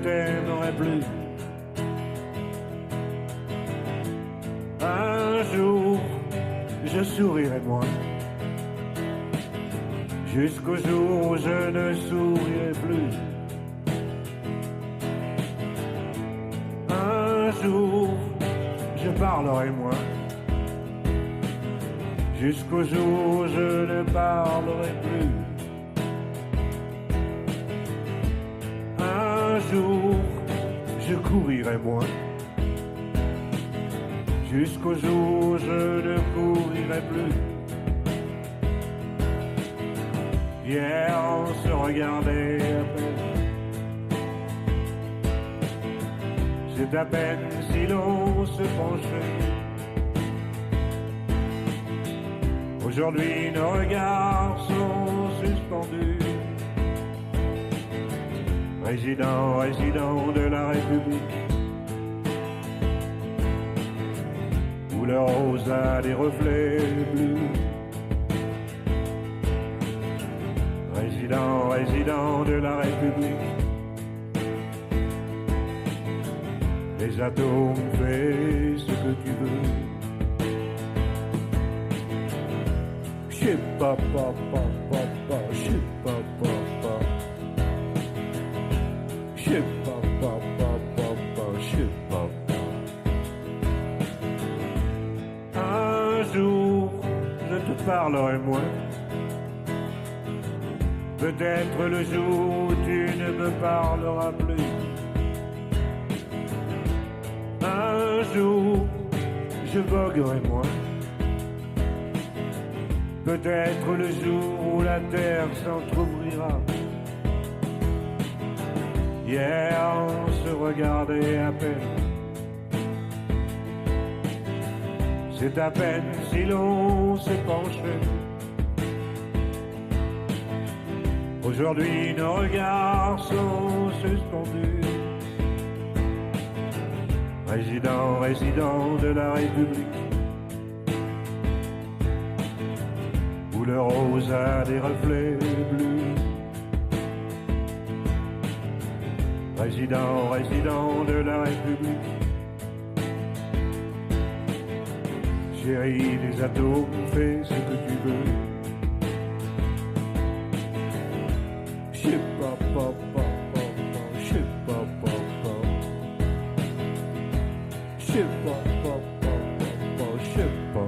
t'aimerai plus. Un jour, je sourirai moins, jusqu'au jour où je ne sourirai plus. Un jour, je parlerai moins, jusqu'au jour où je ne parlerai plus. Un jour, je courirai moins, jusqu'au jour où je ne courirai plus. Hier on se regardait à peine, c'est à peine si l'on se penchait. Aujourd'hui nos regards sont suspendus. Résident de la République, où le rose a des reflets bleus. Résident de la République, les atomes, fais ce que tu veux. Chip pa pa pa pa pa, chip pa pa pa, chip pa pa pa pa pa, chip pa pa. Un jour, je te parlerai moins. Peut-être le jour où tu ne me parleras plus. Un jour, je voguerai moins. Peut-être le jour où la terre s'entr'ouvrira. Hier, on se regardait à peine. C'est à peine si l'on s'est penché. Aujourd'hui nos regards sont suspendus. Résident de la République, où le rose a des reflets bleus. Résident de la République, chérie des atomes, fais ce que tu veux. Chip pa pa pa pa pa, chip pa pa pa, chip pa pa pa pa pa, chip pa pa.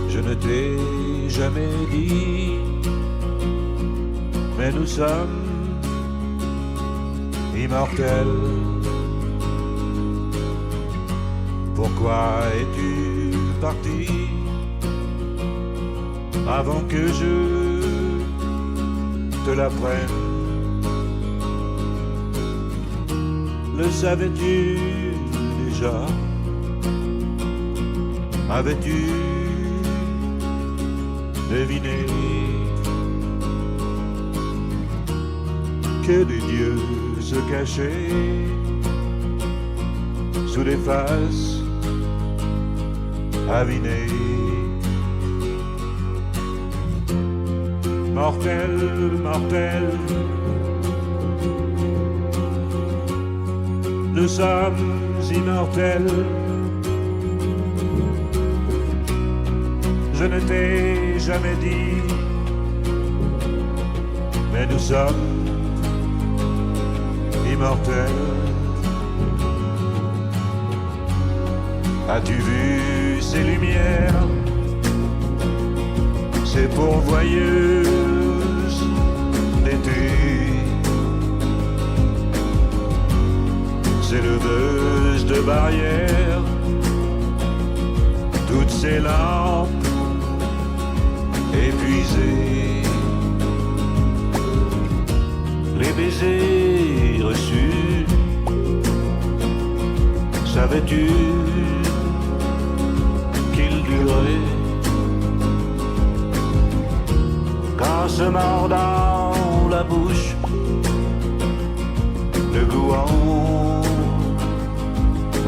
Je ne t'ai jamais dit, mais nous sommes immortels. Pourquoi es-tu parti avant que je te l'apprenne? Le savais-tu déjà? Avais-tu deviné que des dieux se cachaient sous des faces avinées? Mortel, mortel, nous sommes immortels. Je ne t'ai jamais dit, mais nous sommes immortels. As-tu vu ces lumières, ces pourvoyeuses d'été, ces leveuses de barrières, toutes ces lampes épuisées, les baisers reçus savais-tu qu'il durait qu'en se mordant la bouche, le goût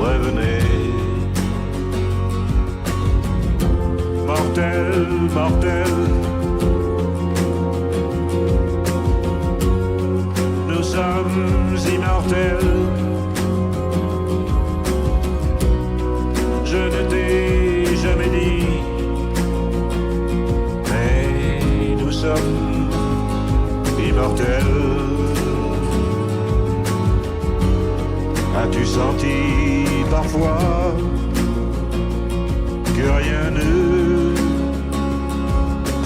revenait. Mortel, mortel, nous sommes immortels. Je ne t'ai jamais dit, mais nous sommes immortels. As-tu senti parfois que rien ne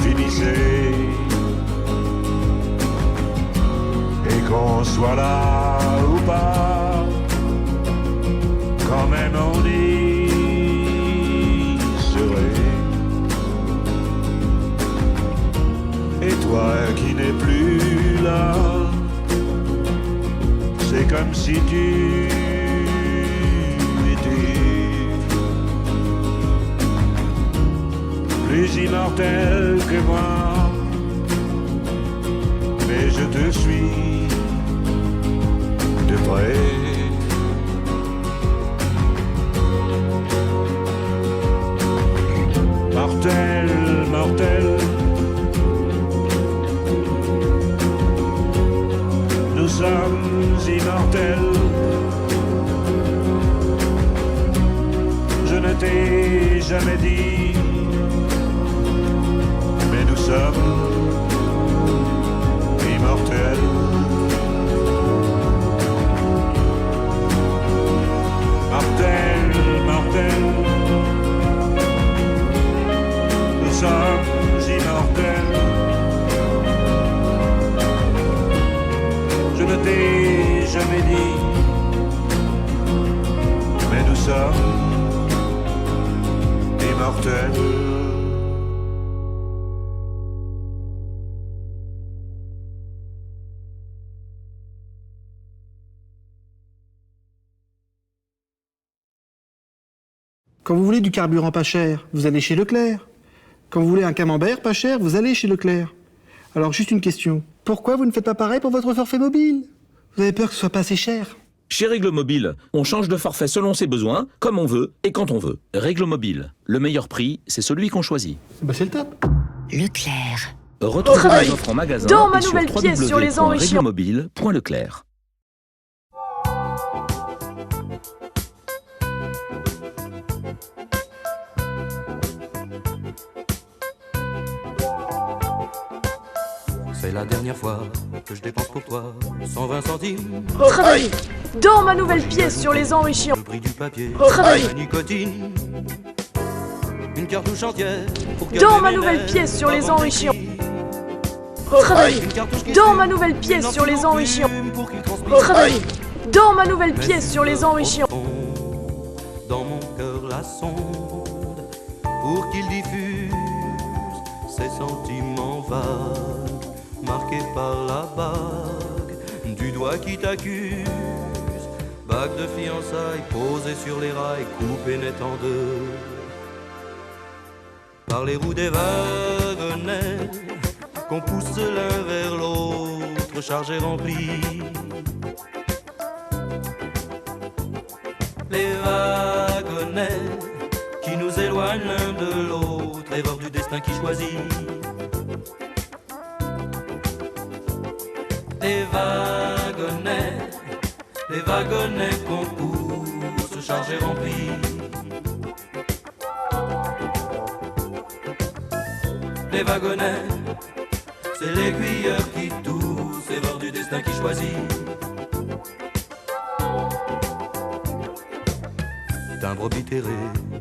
finissait et qu'on soit là ou pas, quand même on y serait. Et toi qui n'es plus là, c'est comme si tu étais plus immortel que moi, mais je te suis de près. Mortel, mortel, nous sommes immortels. Je ne t'ai jamais dit, mais nous sommes immortels. Mortel, mortel, nous sommes immortels. Je ne t'ai jamais dit, mais nous sommes immortels. Quand vous voulez du carburant pas cher, vous allez chez Leclerc. Quand vous voulez un camembert pas cher, vous allez chez Leclerc. Alors juste une question, pourquoi vous ne faites pas pareil pour votre forfait mobile? Vous avez peur que ce soit pas assez cher? Chez Règle Mobile, on change de forfait selon ses besoins, comme on veut et quand on veut. Règle Mobile, le meilleur prix, c'est celui qu'on choisit. Bah c'est le top. Leclerc. Retrouvez nos offres en magasin Dans ma et sur nouvelle pièce sur les enrichissants. www.réglemobile.leclerc. C'est la dernière fois que je dépense pour toi 120 centimes. Travailler. Dans ma nouvelle pièce sur les enrichissants. Le prix du papier, Travailler. la nicotine, une cartouche entière pour Dans garder ma mes nouvelle nerfs pièce sur les avant enrichissants. qu'ils- Travailler. Une cartouche qui Dans fume, ma nouvelle pièce une sur les ampoule en enrichissants. fume pour qu'il transpire. Travailler. Dans ma nouvelle Mais pièce sur les enrichissants. au fond, dans mon cœur la sonde pour qu'il diffuse ses sentiments vagues, marqués par la bague du doigt qui t'accuse. Bague de fiançailles posée sur les rails, coupée net en deux par les roues des wagonnets qu'on pousse l'un vers l'autre, chargés remplis. Les wagonnets qui nous éloignent l'un de l'autre, erreur du destin qui choisit. Les wagonnets qu'on pousse, chargés remplis. Les wagonnets, c'est l'aiguilleur qui tousse, erreur du destin qui choisit. Timbre oblitéré,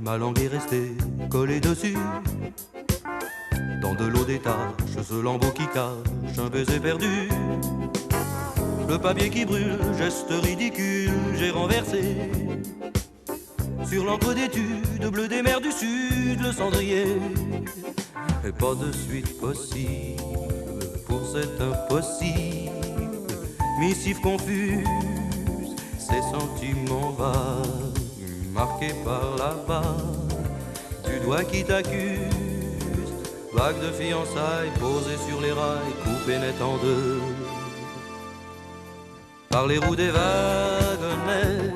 ma langue est restée collée dessus. Dans de l'eau des taches, ce lambeau qui cache un baiser perdu. Le papier qui brûle, geste ridicule, j'ai renversé sur l'encre d'étude bleu des mers du sud, le cendrier. Et pas de suite possible pour cet impossible. Missive confuse, ces sentiments vagues manqué par là-bas, du doigt qui t'accuse, vague de fiançailles posée sur les rails, coupée net en deux. Par les roues des wagonnets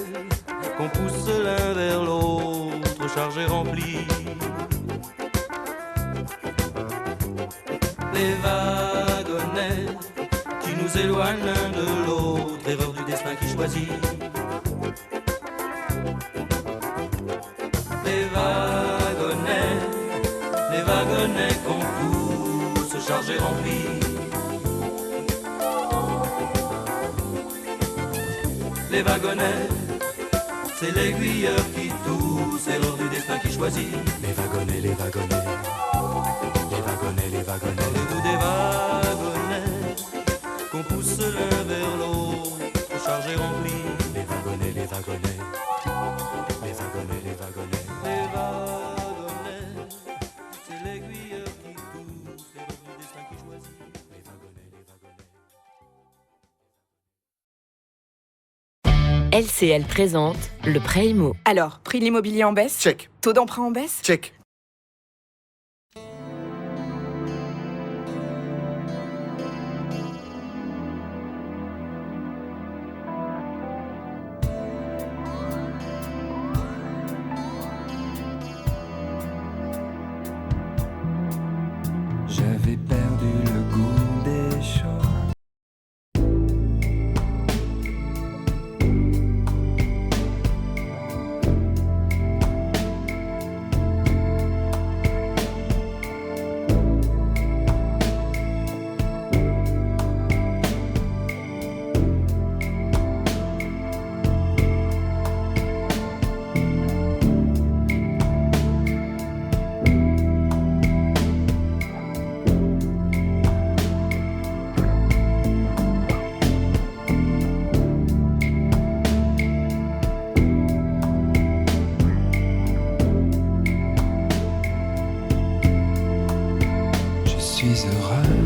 qu'on pousse l'un vers l'autre, chargés remplis. Les wagonnets qui nous éloignent l'un de l'autre, erreur du destin qui choisit. Les wagonnets qu'on pousse, chargés remplis. Les wagonnets, c'est l'aiguilleur qui tousse, erreur du destin qui choisit. Les wagonnets, les wagonnets, les wagonnets, les wagonnets. Le bout des wagonnets, qu'on pousse l'un vers l'autre, chargés remplis. Les wagonnets, les wagonnets, les wagonnets, les wagonnets. Les wagonnets, c'est l'aiguilleur qui tousse, erreur du destin qui choisit. Les wagonnets, les wagonnets. LCL présente le prêt IMO. Alors, prix de l'immobilier en baisse? Check. Taux d'emprunt en baisse? Check. J'avais perdu le goût des choses. Je suis heureux,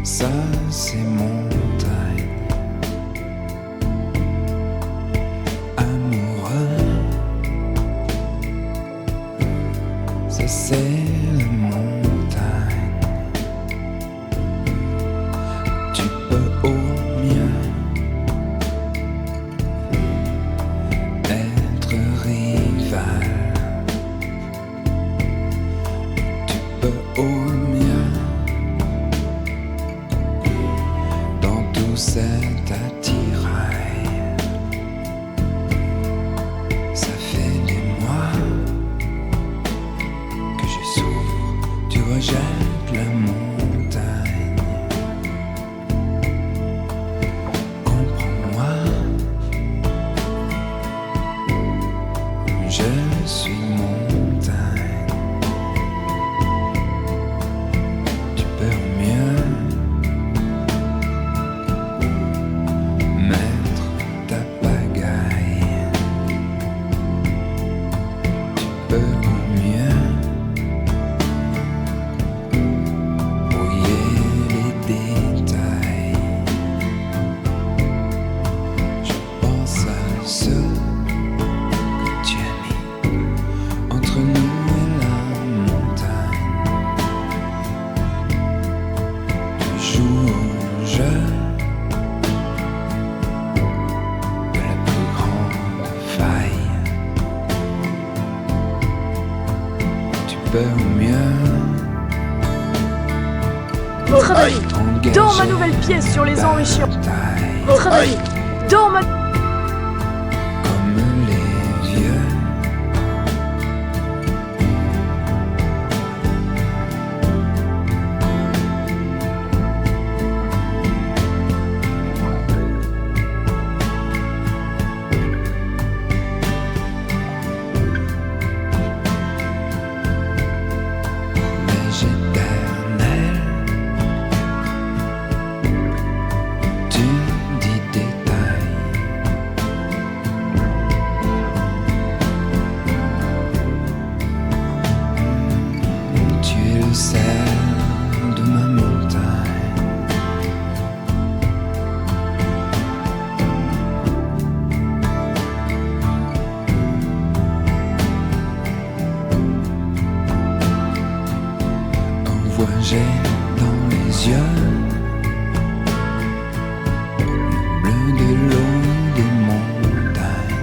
ça c'est montagne. Amoureux, ça c'est la montagne. Tu peux au mieux être rival. Au mieux, dans tout cet attirail, ça fait des mois que je souffre du rejet de la montagne. Comprends-moi, je suis montagne. Votre avis dans ma nouvelle pièce sur les enrichissants. Votre avis dans ma... Comme les vieux. J'ai dans les yeux le bleu de l'eau des montagnes.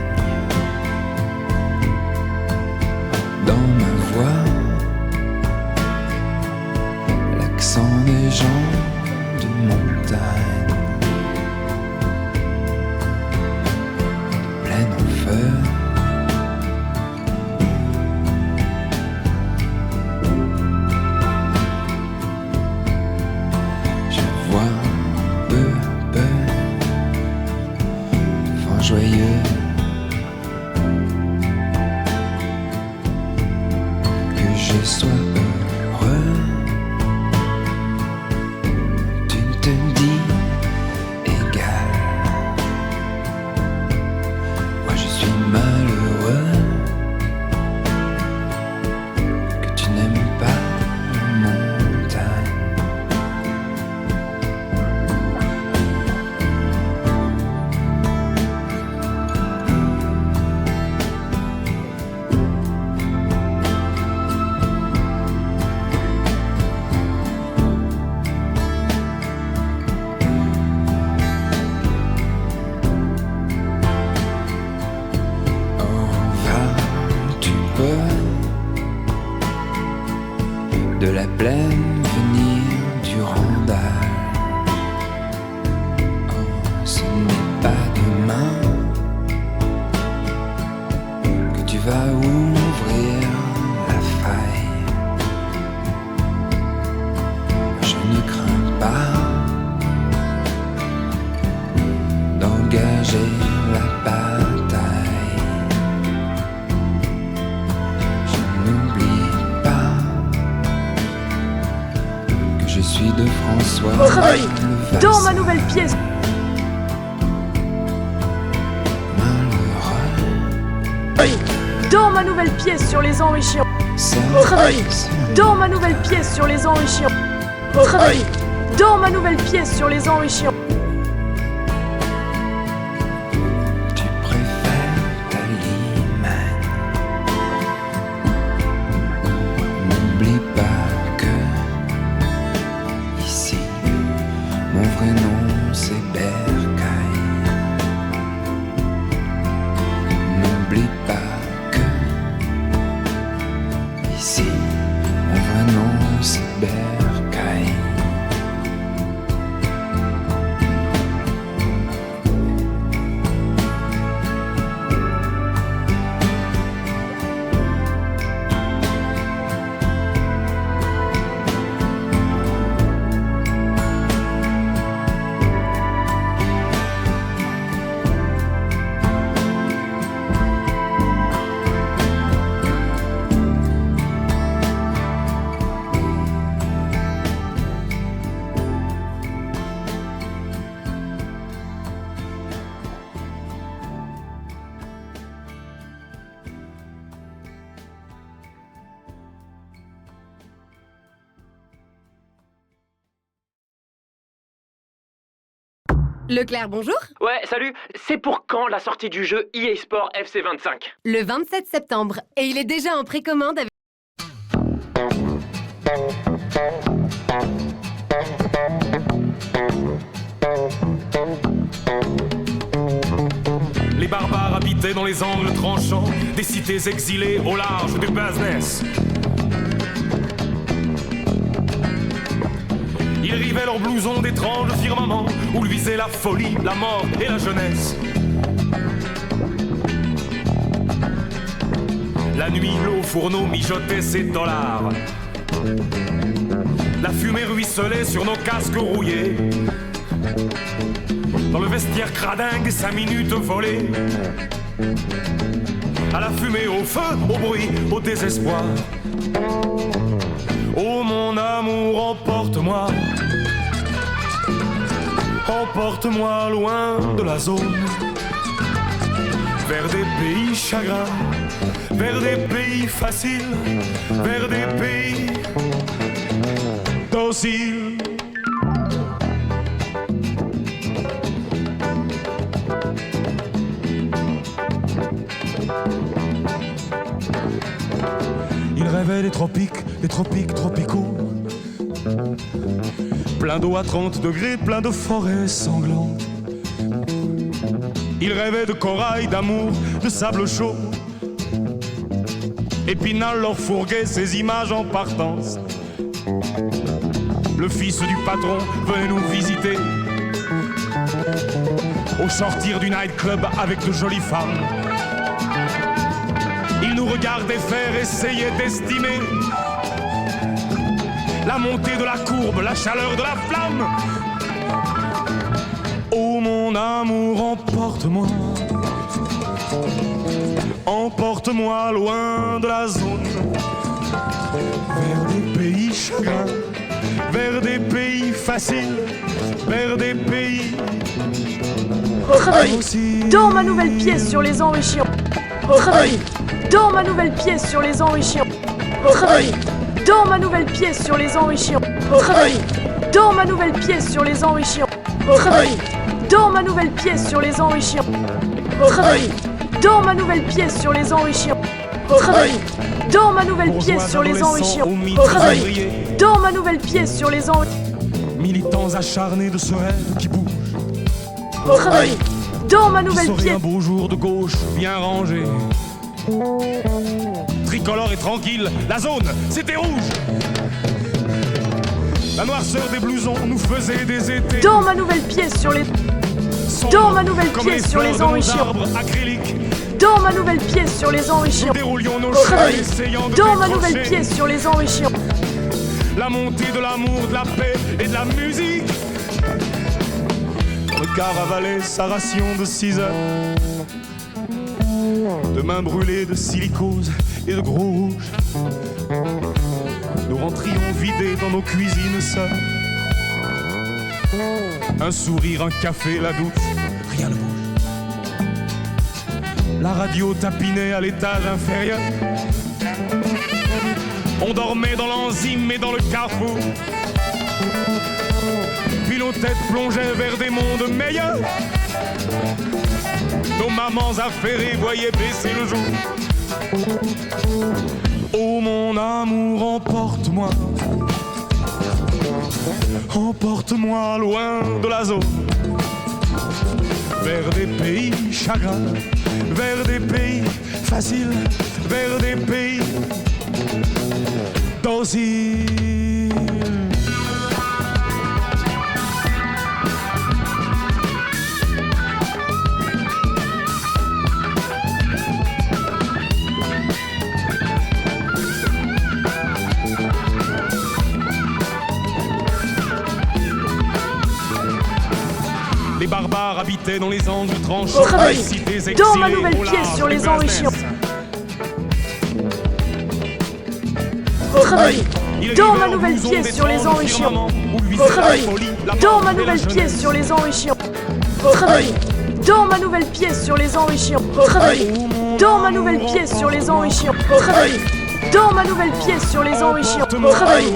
Dans ma voix, l'accent des gens de montagne. Pleine en feu. Joyeux que je sois heureux, tu te dis égal. Moi je suis malheureux que tu n'aimes pas la montagne. De la plaine venir du Randall. Oh, ce n'est pas demain que tu vas ouvrir la faille. Je ne crains pas d'engager la bataille. Je n'oublie pas que je suis de François. Votre avis, dans ma nouvelle pièce. Dans ma nouvelle pièce sur les enrichissants. Votre avis, dans ma nouvelle pièce sur les enrichissants. Votre avis, dans ma nouvelle pièce sur les enrichissants. Tu préfères ta Limagne. N'oublie pas que ici, mon vrai nom c'est Bercail. N'oublie pas que ici, mon vrai nom c'est Bercail. Leclerc, bonjour. Ouais, salut. C'est pour quand la sortie du jeu EA Sport FC 25 ? Le 27 septembre. Et il est déjà en précommande avec... Les barbares habitaient dans les angles tranchants des cités exilées au large du business. Ils rivaient leurs blousons d'étranges firmaments où luisait la folie, la mort et la jeunesse. La nuit, l'eau au fourneau mijotait ses dollars. La fumée ruisselait sur nos casques rouillés. Dans le vestiaire cradingue, 5 minutes volées. À la fumée, au feu, au bruit, au désespoir. Oh mon amour, emporte-moi. Emporte-moi loin de la zone. Vers des pays chagrins, vers des pays faciles, vers des pays dociles. Il rêvait des tropiques tropicaux. Plein d'eau à 30 degrés, plein de forêts sanglantes. Il rêvait de corail, d'amour, de sable chaud. Épinal leur fourguait ses images en partance. Le fils du patron venait nous visiter au sortir du nightclub avec de jolies femmes. Il nous regardait faire, essayait d'estimer la montée de la courbe, la chaleur de la flamme. Oh mon amour, emporte-moi, emporte-moi loin de la zone, vers des pays chagrins, vers des pays faciles, vers des pays... Retravailler dans ma nouvelle pièce sur les enrichissants. Retravailler dans ma nouvelle pièce sur les enrichissants. Retravailler dans ma nouvelle pièce sur les enrichissants. Retravailler dans ma nouvelle pièce sur les enrichissants. Retravailler dans ma nouvelle pièce sur les enrichissants. Retravailler dans ma nouvelle pièce sur les enrichissants. Retravailler dans ma nouvelle pièce sur les enrichissants. Retravailler dans ma nouvelle pièce sur les enrichissants. Militants acharnés de ce rêve qui bouge. Retravailler dans ma nouvelle pièce. pièce. Un beau jour de gauche bien rangé. Tricolore et tranquille, la zone, c'était rouge. La noirceur des blousons nous faisait des étés. Dans ma nouvelle pièce sur les... Dans ma nouvelle pièce sur les enrichissants. Dans ma nouvelle pièce sur les enrichissants. Dans ma nouvelle pièce sur les enrichissants. La montée de l'amour, de la paix et de la musique. Le car avalait sa ration de 6 heures. De mains brûlées de silicose et de gros rouge. Nous rentrions vidés dans nos cuisines seules. Un sourire, un café, la douche, rien ne bouge. La radio tapinait à l'étage inférieur. On dormait dans l'enzyme et dans le carrefour. Puis nos têtes plongeaient vers des mondes meilleurs. Nos mamans affairées voyaient baisser le jour. Oh mon amour, emporte-moi, emporte-moi loin de la zone, vers des pays chagrins, vers des pays faciles, vers des pays dociles. Les barbares habitaient dans les angles tranchants. Dans ma nouvelle pièce sur les enrichissants. Retravailler dans ma nouvelle pièce sur les enrichissants. Retravailler dans ma nouvelle pièce sur les enrichissants. Retravailler dans ma nouvelle pièce sur les enrichissants. Retravailler dans ma nouvelle pièce sur les enrichissants. Retravailler dans ma nouvelle pièce sur les enrichissants. Retravailler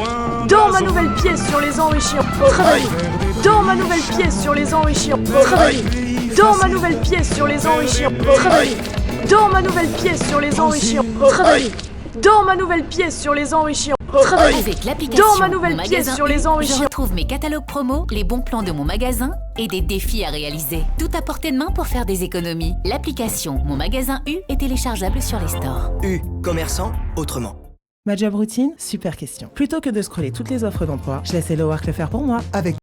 dans ma nouvelle pièce sur les enrichissants. Retravailler dans ma nouvelle pièce sur les enrichissants. Retravailler dans ma nouvelle pièce sur les enrichissants. Retravailler dans ma nouvelle pièce sur les enrichissants. Retravailler dans ma nouvelle pièce sur les enrichissants. Retravailler Avec l'application dans ma nouvelle Mon pièce Magasin sur les U, enrichissants. je retrouve mes catalogues promo, les bons plans de mon magasin et des défis à réaliser. Tout à portée de main pour faire des économies. L'application Mon Magasin U est téléchargeable sur les stores. U, commerçant autrement. Ma job routine, super question. Plutôt que de scroller toutes les offres d'emploi, je laisse Hello Work le faire pour moi. Avec